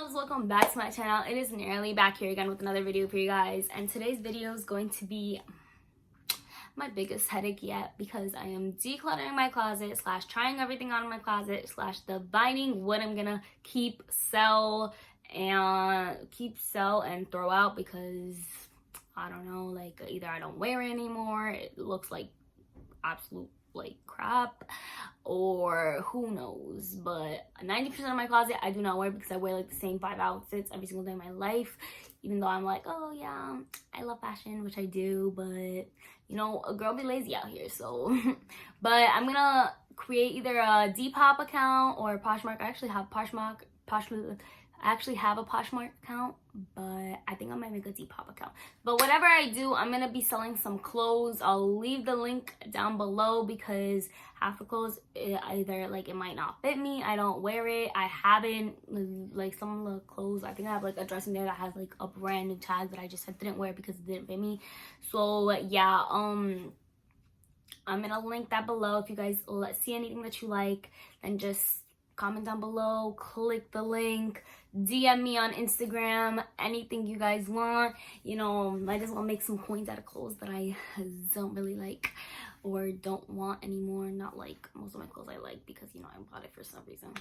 loves, welcome back to my channel. It is Narali back here again with another video for you guys, and today's video is going to be my biggest headache yet because I am decluttering my closet slash trying everything on in my closet slash dividing what I'm gonna keep, sell and throw out because I don't know, like either I don't wear it anymore, it looks like absolute like crap, or who knows. But 90% of my closet I do not wear because I wear like the same 5 outfits every single day of my life, even though I'm like, oh yeah, I love fashion, which I do, but you know, a girl be lazy out here. So but I'm gonna create either a Depop account or Poshmark. I actually have a Poshmark account, but I think I might make a Depop account. But whatever I do, I'm gonna be selling some clothes. I'll leave the link down below because half the clothes, either like it might not fit me, I don't wear it, I haven't, like some of the clothes, I think I have like a dress in there that has like a brand new tag that I just didn't wear because it didn't fit me. So yeah, I'm gonna link that below. If you guys see anything that you like, then just comment down below, click the link, DM me on Instagram, anything you guys want. You know, might as well make some coins out of clothes that I don't really like or don't want anymore. Not like most of my clothes I like because, you know, I bought it for some reason.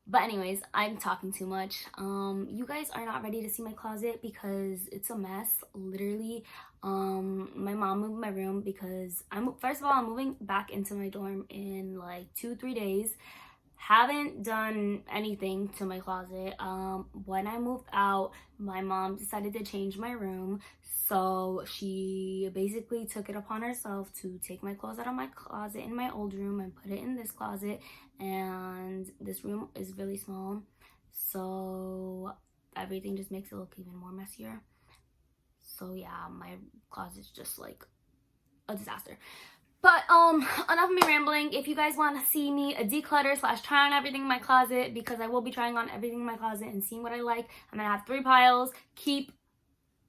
But anyways, I'm talking too much. You guys are not ready to see my closet because it's a mess, literally. My mom moved my room because first of all, I'm moving back into my dorm in like 2-3 days. Haven't done anything to my closet. When I moved out, my mom decided to change my room, so she basically took it upon herself to take my clothes out of my closet in my old room and put it in this closet. And this room is really small, so everything just makes it look even more messier. So yeah, my closet's just like a disaster. But enough of me rambling. If you guys want to see me declutter slash try on everything in my closet, because I will be trying on everything in my closet and seeing what I like, I'm gonna have 3 piles: keep,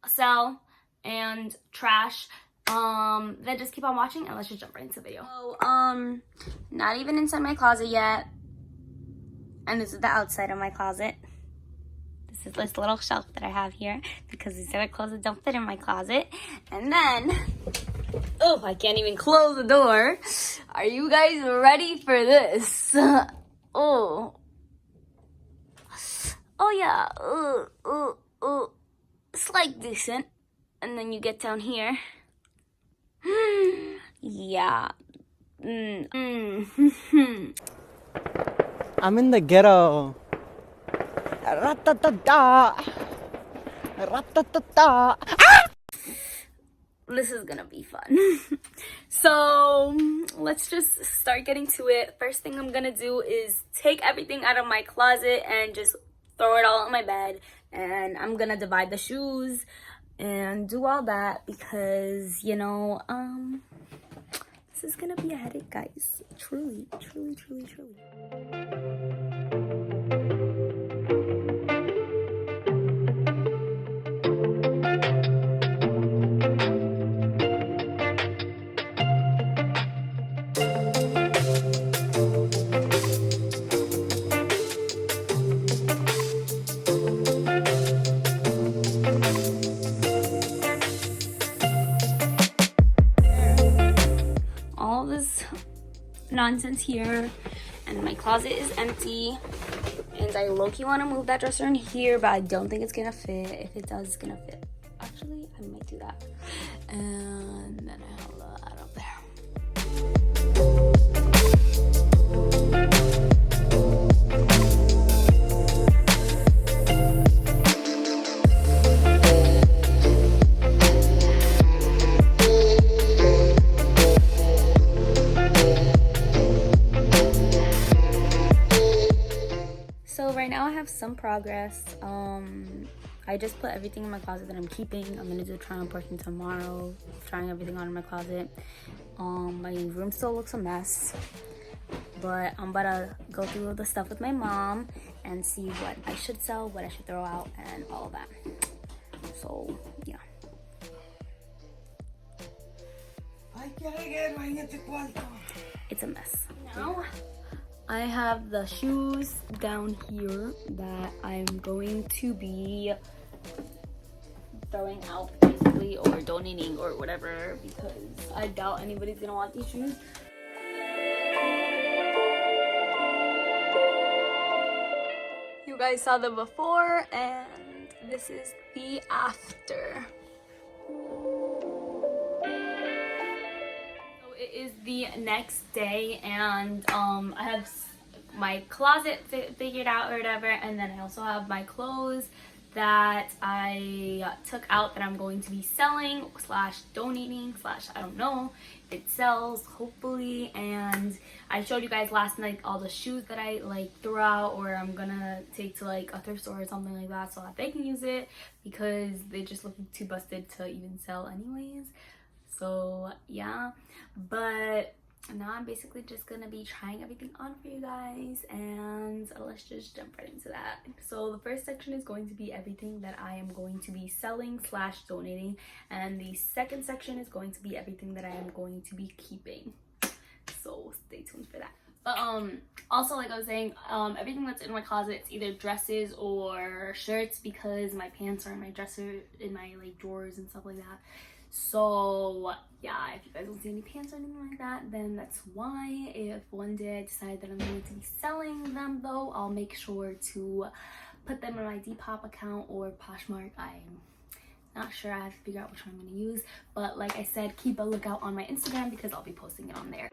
sell, and trash. Then just keep on watching and let's just jump right into the video. So not even inside my closet yet, and this is the outside of my closet. This is this little shelf that I have here because these other clothes that don't fit in my closet. And then, oh, I can't even close the door. Are you guys ready for this? Oh yeah. It's like decent. And then you get down here. Yeah. I'm in the ghetto. Ra-ta-ta-ta. Ra-ta-ta-ta. This is gonna be fun. So let's just start getting to it. First thing I'm gonna do is take everything out of my closet and just throw it all on my bed, and I'm gonna divide the shoes and do all that because, you know, this is gonna be a headache, guys. Truly. All this nonsense here, and my closet is empty, and I low-key want to move that dresser in here, but I don't think it's gonna fit. If it does, it's gonna fit. Actually, I might do that. And then I have that up there. So right now I have some progress. I just put everything in my closet that I'm keeping. I'm gonna do a try on portion tomorrow, trying everything on in my closet. My room still looks a mess, but I'm about to go through all the stuff with my mom and see what I should sell, what I should throw out, and all of that. So yeah. It's a mess. Now I have the shoes down here that I'm going to be throwing out basically, or donating or whatever, because I doubt anybody's gonna want these shoes. You guys saw the before and this is the after. So it is the next day and I have my closet figured out or whatever, and then I also have my clothes that I took out that I'm going to be selling slash donating slash I don't know if it sells, hopefully. And I showed you guys last night all the shoes that I like threw out, or I'm gonna take to like a thrift store or something like that so that they can use it, because they just look too busted to even sell anyways. So yeah, but now I'm basically just gonna be trying everything on for you guys, and let's just jump right into that. So the first section is going to be everything that I am going to be selling slash donating, and the second section is going to be everything that I am going to be keeping. So stay tuned for that. But also, like I was saying, everything that's in my closet, it's either dresses or shirts, because my pants are in my dresser, in my like drawers and stuff like that. So yeah, if you guys don't see any pants or anything like that, then that's why. If one day I decide that I'm going to be selling them though, I'll make sure to put them in my Depop account or Poshmark. I'm not sure, I have to figure out which one I'm going to use, but like I said, keep a lookout on my Instagram because I'll be posting it on there.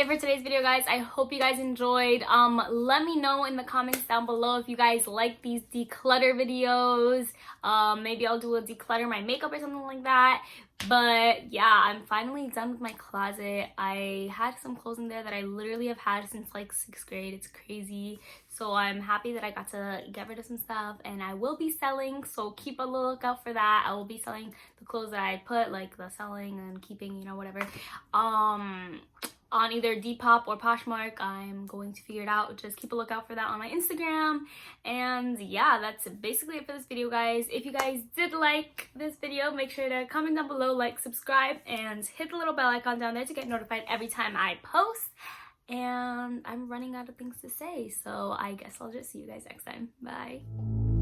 it for today's video, guys. I hope you guys enjoyed. Let me know in the comments down below if you guys like these declutter videos. Maybe I'll do a declutter my makeup or something like that. But yeah, I'm finally done with my closet. I had some clothes in there that I literally have had since like 6th grade. It's crazy. So I'm happy that I got to get rid of some stuff, and I will be selling, so keep a lookout for that. I will be selling the clothes that I put, like the selling and keeping, you know, whatever, on either Depop or Poshmark. I'm going to figure it out. Just keep a lookout for that on my Instagram. And yeah, that's basically it for this video, guys. If you guys did like this video, make sure to comment down below, like, subscribe, and hit the little bell icon down there to get notified every time I post. And I'm running out of things to say, so I guess I'll just see you guys next time. Bye.